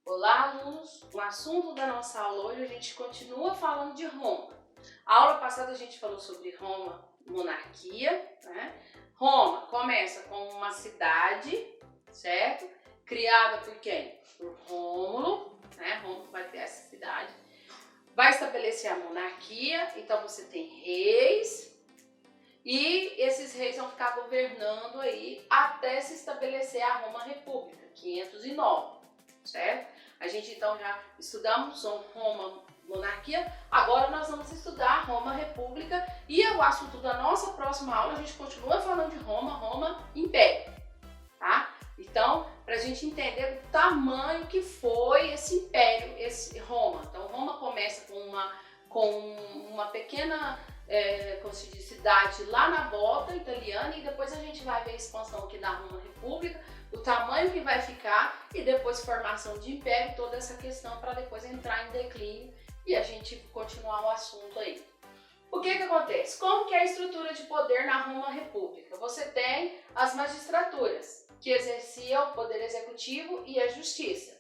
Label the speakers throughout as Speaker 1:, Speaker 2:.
Speaker 1: Olá, alunos! O assunto da nossa aula hoje a gente continua falando de Roma. A aula passada a gente falou sobre Roma, monarquia, né? Roma começa com uma cidade, certo? Criada por quem? Por Rômulo, né? Rômulo vai criar essa cidade. Vai estabelecer a monarquia, então você tem reis e esses reis vão ficar governando aí até se estabelecer a Roma República, 509, certo? A gente então já estudamos Roma monarquia, agora nós vamos estudar Roma República e o assunto da nossa próxima aula a gente continua falando de Roma Império, tá? Então, para a gente entender o tamanho que foi esse império, esse Roma. Então, Roma começa com uma pequena como se diz, cidade lá na volta italiana, e depois a gente vai ver a expansão aqui da Roma República, o tamanho que vai ficar e depois formação de império, toda essa questão para depois entrar em declínio e a gente continuar o assunto aí. O que acontece? Como que é a estrutura de poder na Roma República? Você tem as magistraturas, que exerciam o poder executivo e a justiça.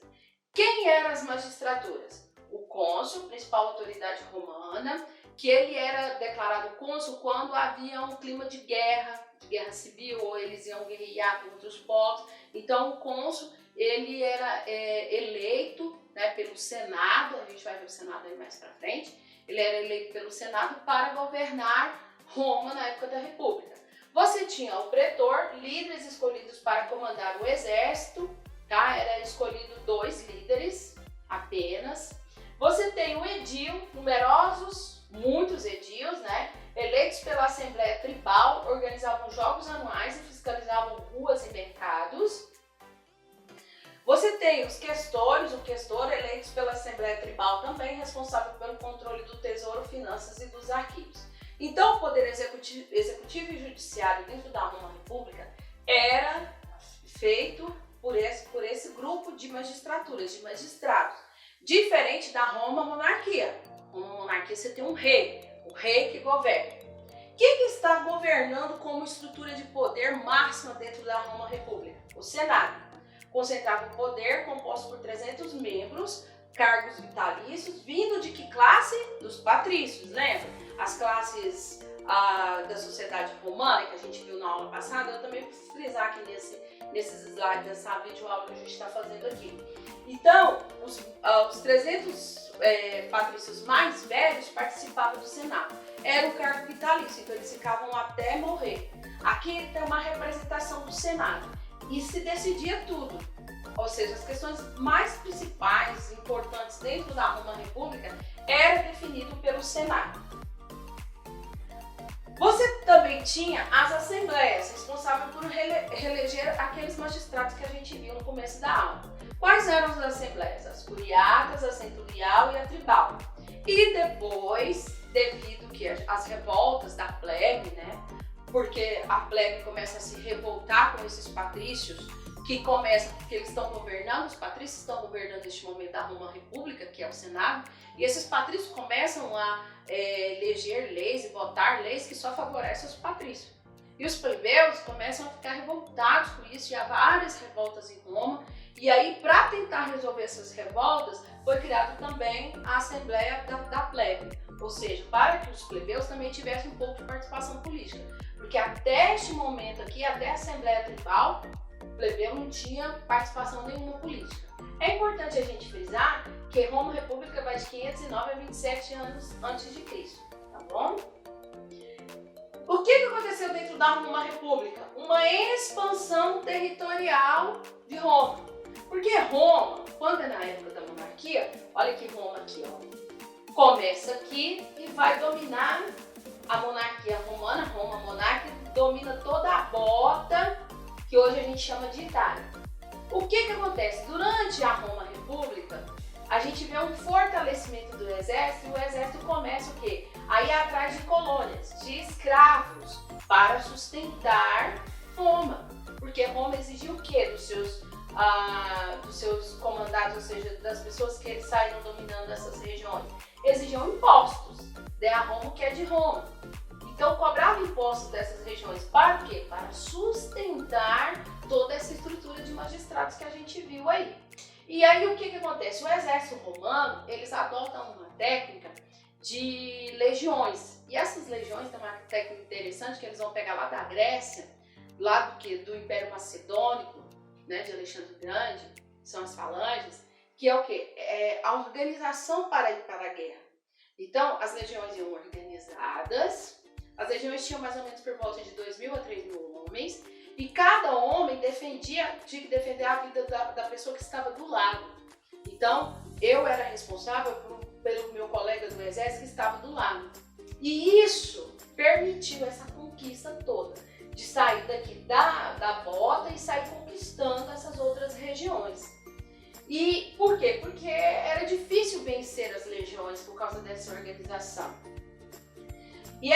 Speaker 1: Quem eram as magistraturas? O cônsul, principal autoridade romana, que ele era declarado cônsul quando havia um clima de guerra civil, ou eles iam guerrear com outros povos. Então o cônsul ele era eleito, né, pelo Senado, a gente vai ver o Senado aí mais pra frente, ele era eleito pelo Senado para governar Roma na época da República. Você tinha o pretor, líderes escolhidos para comandar o exército, tá? Era escolhido 2 líderes apenas. Você tem o edil, muitos edis, né? Eleitos pela Assembleia Tribal, organizavam jogos anuais e fiscalizavam ruas e mercados. Você tem os questores, o questor, eleitos pela Assembleia Tribal também, responsável pelo controle do tesouro, finanças e dos arquivos. Então, o poder executivo e judiciário dentro da Roma República era feito por esse grupo de magistraturas, de magistrados. Diferente da Roma Monarquia. Roma Monarquia você tem um rei, o rei que governa. Quem que está governando como estrutura de poder máxima dentro da Roma República? O Senado. Concentrava o poder composto por 300 membros, cargos vitalícios, vindo de que classe? Dos patrícios, lembra? As classes da sociedade romana, que a gente viu na aula passada, eu também vou frisar aqui nesses slides, nessa videoaula que a gente está fazendo aqui. Então, os 300 patrícios mais velhos participavam do Senado. Era um cargo vitalício, então eles ficavam até morrer. Aqui tem uma representação do Senado e se decidia tudo. Ou seja, as questões mais principais, importantes dentro da Roma República era definido pelo Senado. Você também tinha as assembleias, responsáveis por reeleger aqueles magistrados que a gente viu no começo da aula. Quais eram as assembleias? As curiatas, a centurial e a tribal. E depois, devido que as revoltas da plebe, né? Porque a plebe começa a se revoltar com esses patrícios, porque eles estão governando, os patrícios estão governando neste momento a Roma República, que é o Senado, e esses patrícios começam a eleger leis e votar leis que só favorecem os patrícios. E os plebeus começam a ficar revoltados com isso, e há várias revoltas em Roma, e aí para tentar resolver essas revoltas foi criada também a Assembleia da Plebe, ou seja, para que os plebeus também tivessem um pouco de participação política, porque até este momento aqui, até a Assembleia Tribal, o plebeu não tinha participação nenhuma política. É importante a gente frisar que Roma República vai de 509 a 27 anos antes de Cristo, tá bom? O que aconteceu dentro da Roma República? Uma expansão territorial de Roma. Porque Roma, quando é na época da monarquia, olha que Roma aqui, ó, começa aqui e vai dominar a monarquia romana. Roma monárquica domina toda a bota que hoje a gente chama de Itália. O que acontece? Durante a Roma República, a gente vê um fortalecimento do exército, e o exército começa o quê? A ir atrás de colônias, de escravos, para sustentar Roma. Porque Roma exigia o quê dos seus comandados, ou seja, das pessoas que eles saíram dominando essas regiões? Exigiam impostos, a Roma que é de Roma. Então cobrava impostos dessas regiões para o quê? Para sustentar toda essa estrutura de magistrados que a gente viu aí. E aí o que acontece? O exército romano, eles adotam uma técnica de legiões. E essas legiões têm uma técnica interessante que eles vão pegar lá da Grécia, lá do Império Macedônico, né, de Alexandre o Grande, são as falanges, que é o quê? É a organização para ir para a guerra. Então, as legiões iam organizadas, as legiões tinham mais ou menos por volta de 2.000 a 3.000 homens, e cada homem tinha que defender a vida da pessoa que estava do lado. Então, eu era responsável pelo meu colega do exército que estava do lado. E isso permitiu essa conquista toda, de sair daqui da bota e sair conquistando essas outras regiões. E por quê? Porque era difícil vencer as legiões por causa dessa organização. E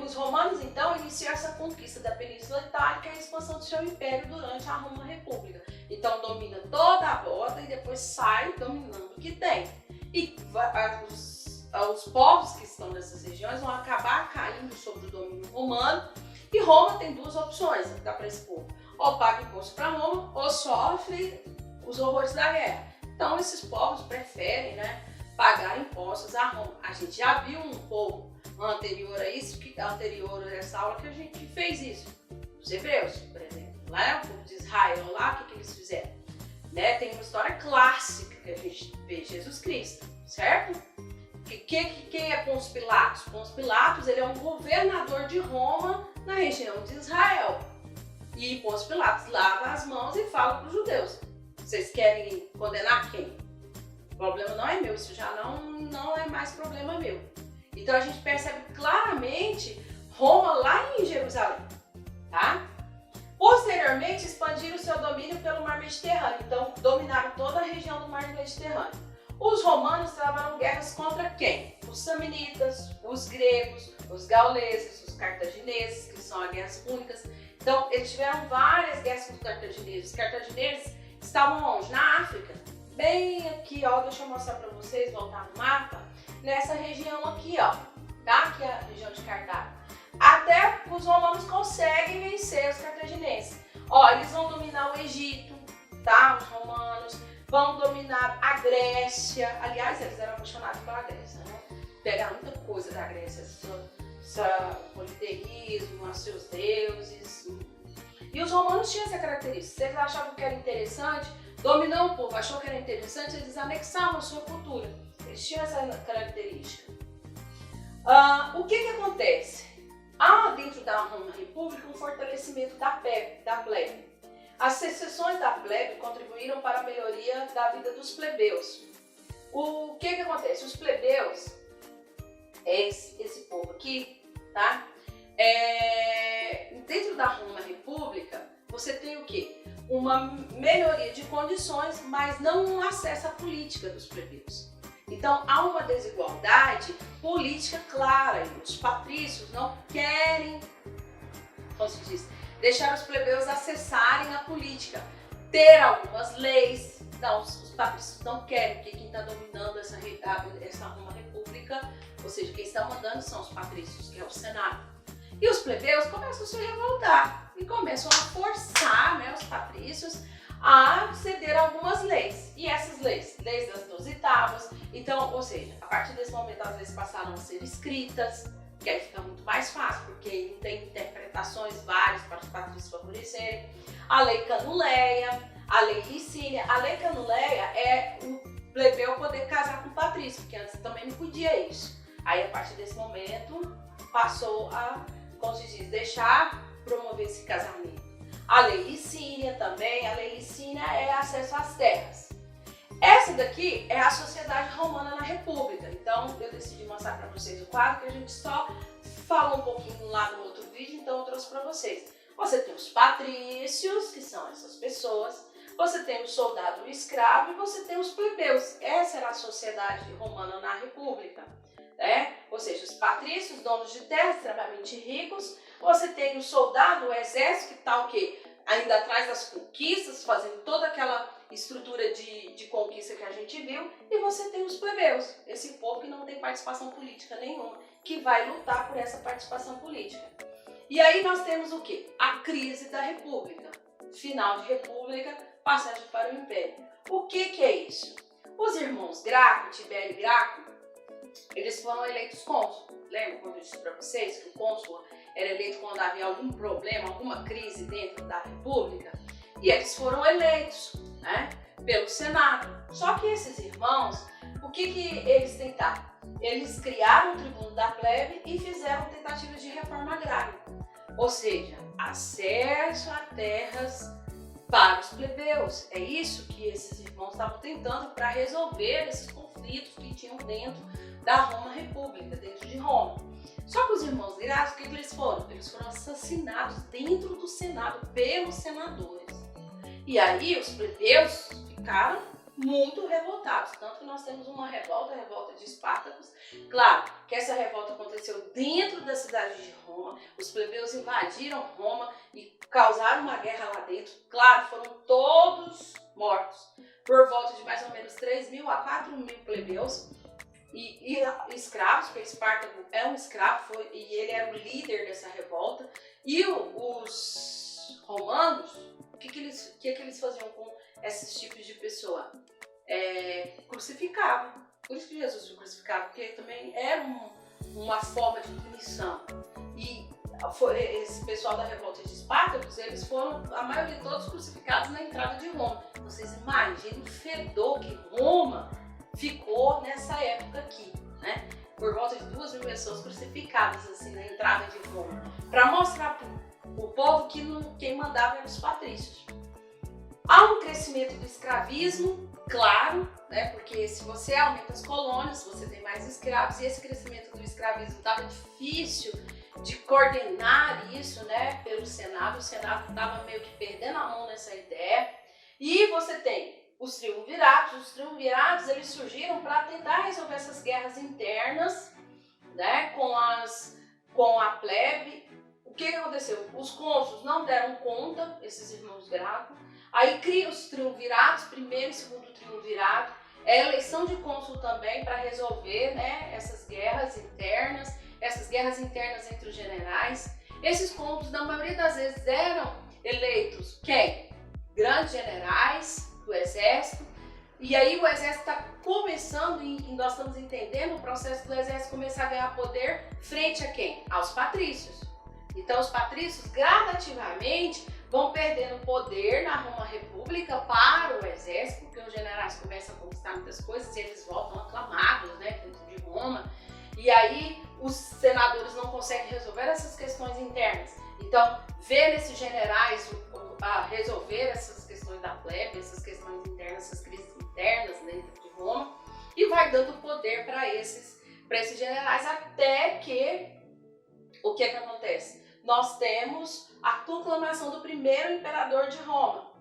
Speaker 1: os romanos, então, iniciaram essa conquista da Península Itálica e a expansão do seu império durante a Roma República. Então, domina toda a bota e depois sai dominando o que tem. E os povos que estão nessas regiões vão acabar caindo sob o domínio romano. E Roma tem duas opções, dá para esse povo. Ou paga imposto para Roma, ou sofre os horrores da guerra. Então, esses povos preferem, né, pagar impostos a Roma. A gente já viu um povo anterior a isso, anterior a essa aula, que a gente fez isso. Os hebreus, por exemplo, lá, o povo de Israel, lá, o que eles fizeram? Né? Tem uma história clássica que a gente vê, Jesus Cristo, certo? Quem é Pôncio Pilatos? Pôncio Pilatos, ele é um governador de Roma na região de Israel. E Pôncio Pilatos lava as mãos e fala para os judeus: vocês querem condenar quem? O problema não é meu, isso já não é mais problema meu. Então a gente percebe claramente Roma lá em Jerusalém, tá? Posteriormente expandiram seu domínio pelo Mar Mediterrâneo, então dominaram toda a região do Mar Mediterrâneo. Os romanos travaram guerras contra quem? Os samnitas, os gregos, os gauleses, os cartagineses, que são as guerras púnicas. Então eles tiveram várias guerras com os cartagineses. Os cartagineses estavam onde? Na África. Bem aqui, ó, deixa eu mostrar para vocês, voltar no mapa. Nessa região aqui, ó, tá? Que é a região de Cartago. Até os romanos conseguem vencer os cartagineses. Ó, eles vão dominar o Egito, tá? Os romanos vão dominar a Grécia. Aliás, eles eram apaixonados pela Grécia, né? Pegaram muita coisa da Grécia, politeísmo, seus deuses. E os romanos tinham essa característica. Se eles achavam que era interessante, dominar o povo, achou que era interessante, eles anexavam a sua cultura. Eles tinham essa característica. O que acontece? Há dentro da Roma República um fortalecimento da plebe. As secessões da plebe contribuíram para a melhoria da vida dos plebeus. O que acontece? Os plebeus, esse povo aqui, tá? Dentro da Roma República, você tem o quê? Uma melhoria de condições, mas não um acesso à política dos plebeus. Então, há uma desigualdade política clara e os patrícios não querem, como se diz, deixar os plebeus acessarem a política, ter algumas leis. Não, os patrícios não querem, porque quem está dominando essa Roma República, ou seja, quem está mandando são os patrícios, que é o Senado. E os plebeus começam a se revoltar e começam a forçar, né, os patrícios a ceder algumas leis. E essas leis das 12 tábuas, então, ou seja, a partir desse momento as leis passaram a ser escritas, que aí fica muito mais fácil, porque não tem interpretações várias para os patrícios favorecerem. A lei Canuleia, a lei Licínia. A lei Canuleia é o plebeu poder casar com o patrício, porque antes também não podia isso. Aí, a partir desse momento, passou a, como se diz, deixar promover esse casamento. A lei Licínia também, a lei Licínia é acesso às terras. Essa daqui é a sociedade romana na República. Então, eu decidi mostrar para vocês o quadro, que a gente só falou um pouquinho lá no outro vídeo, então eu trouxe para vocês. Você tem os patrícios, que são essas pessoas, você tem o soldado e o escravo, e você tem os plebeus. Essa era a sociedade romana na República. Ou seja, os patrícios, donos de terras extremamente ricos, você tem o soldado, o exército, que está o quê? Ainda atrás das conquistas, fazendo toda aquela estrutura de conquista que a gente viu, e você tem os plebeus, esse povo que não tem participação política nenhuma, que vai lutar por essa participação política. E aí nós temos o quê? A crise da República, final de República, passagem para o Império. O que é isso? Os irmãos Graco, Tibério e Graco, eles foram eleitos cônsul. Lembra quando eu disse para vocês que o cônsul era eleito quando havia algum problema, alguma crise dentro da república? E eles foram eleitos, né, pelo Senado. Só que esses irmãos, o que eles tentaram? Eles criaram o tribuno da plebe e fizeram tentativas de reforma agrária. Ou seja, acesso a terras para os plebeus. É isso que esses irmãos estavam tentando para resolver esses conflitos que tinham dentro da Roma República, dentro de Roma. Só que os irmãos Graco, o que eles foram? Eles foram assassinados dentro do Senado pelos senadores. E aí os plebeus ficaram muito revoltados, tanto que nós temos uma revolta, a revolta de Espartacus. Claro que essa revolta aconteceu dentro da cidade de Roma, os plebeus invadiram Roma e causaram uma guerra lá dentro. Claro, foram todos mortos, por volta de mais ou menos 3.000 a 4.000 plebeus e escravos, porque Espartaco é um escravo e ele era o líder dessa revolta. E os romanos, o que eles faziam com esses tipos de pessoa? Crucificavam. Por isso que Jesus foi crucificado, porque também era uma forma de punição. E esse pessoal da revolta de Espartacus, eles foram, a maioria de todos, crucificados na entrada de Roma. Vocês imaginem o fedor que Roma ficou nessa época aqui, né? Por volta de 2.000 pessoas crucificadas assim na entrada de Roma, para mostrar para o povo que quem mandava eram os patrícios. Há um crescimento do escravismo, claro, né? Porque se você aumenta as colônias, você tem mais escravos, e esse crescimento do escravismo estava difícil de coordenar isso, né, pelo Senado. O Senado estava meio que perdendo a mão nessa ideia. E você tem os triunviratos. Os triunviratos, eles surgiram para tentar resolver essas guerras internas, né, com a plebe. O que aconteceu? Os cônsuls não deram conta, esses irmãos Graco. Aí cria os triunviratos, primeiro e segundo triunvirato. É a eleição de cônsul também para resolver, né, essas guerras internas entre os generais. Esses cônsuls, na maioria das vezes, eram eleitos quem? Grandes generais do exército. E aí o exército está começando, e nós estamos entendendo o processo do exército começar a ganhar poder frente a quem? Aos patrícios. Então os patrícios gradativamente vão perdendo poder na Roma República para o exército, porque os generais começam a conquistar muitas coisas e eles voltam aclamados, né, dentro de Roma. E aí os senadores não conseguem resolver essas questões internas. Então, ver nesses generais resolver essas questões da plebe, essas questões internas, essas crises internas dentro de Roma, e vai dando poder para esses generais, até que o que acontece? Nós temos a proclamação do primeiro imperador de Roma,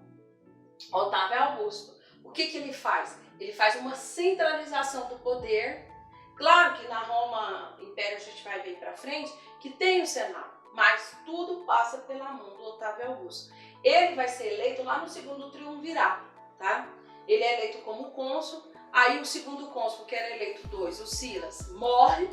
Speaker 1: Otávio Augusto. O que ele faz? Ele faz uma centralização do poder. Claro que na Roma Império, a gente vai ver para frente, que tem o Senado, mas tudo passa pela mão do Otávio Augusto. Ele vai ser eleito lá no segundo triunvirato, tá? Ele é eleito como cônsul, aí o segundo cônsul, que era eleito 2, o Silas, morre,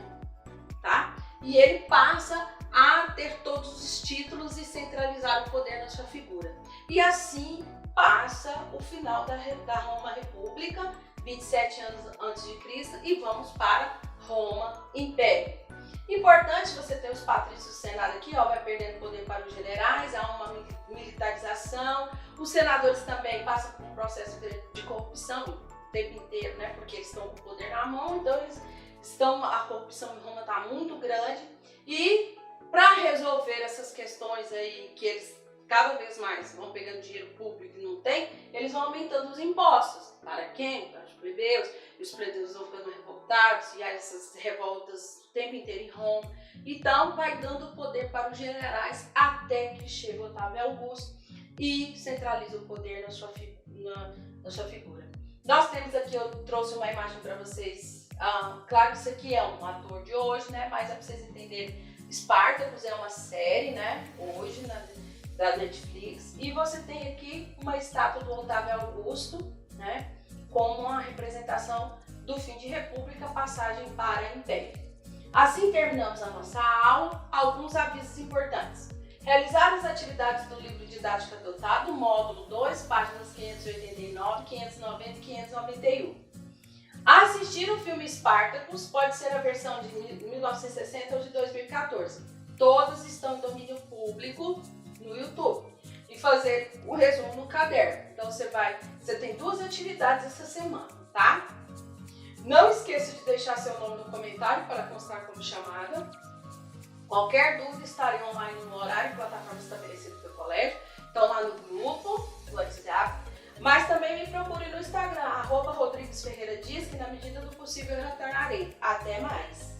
Speaker 1: tá? E ele passa a ter todos os títulos e centralizar o poder na sua figura. E assim passa o final da Roma República, 27 anos antes de Cristo, e vamos para Roma Império. Importante você ter os patrícios do Senado aqui, ó, vai perdendo poder para os generais, há uma militarização. Os senadores também passam por um processo de corrupção o tempo inteiro, né? Porque eles estão com o poder na mão, então a corrupção em Roma está muito grande. E para resolver essas questões aí, que eles cada vez mais vão pegando dinheiro público e não tem, eles vão aumentando os impostos. Para quem? Para os plebeus. E os plebeus vão ficando revoltados, e há essas revoltas o tempo inteiro em Roma. Então vai dando poder para os generais até que chega Otávio Augusto e centraliza o poder na sua figura. Nós temos aqui, eu trouxe uma imagem para vocês. Claro que isso aqui é um ator de hoje, né? Mas é para vocês entenderem. Spartacus é uma série, né? Hoje da Netflix. E você tem aqui uma estátua do Otávio Augusto, né? Como uma representação do fim de república, passagem para império. Assim terminamos a nossa aula. Alguns avisos importantes. Realizar as atividades do livro didático adotado, módulo 2, páginas 589, 590 e 591. Assistir o filme Spartacus, pode ser a versão de 1960 ou de 2014. Todas estão em domínio público no YouTube. E fazer o resumo no caderno. Então você tem 2 atividades essa semana, tá? Não esqueça de deixar seu nome no comentário para constar como chamada. Qualquer dúvida, estarei online no horário e plataforma estabelecida pelo colégio. Então lá no grupo, no WhatsApp. Mas também me procure no Instagram, @RodriguesFerreiraDias, que na medida do possível eu retornarei. Até mais!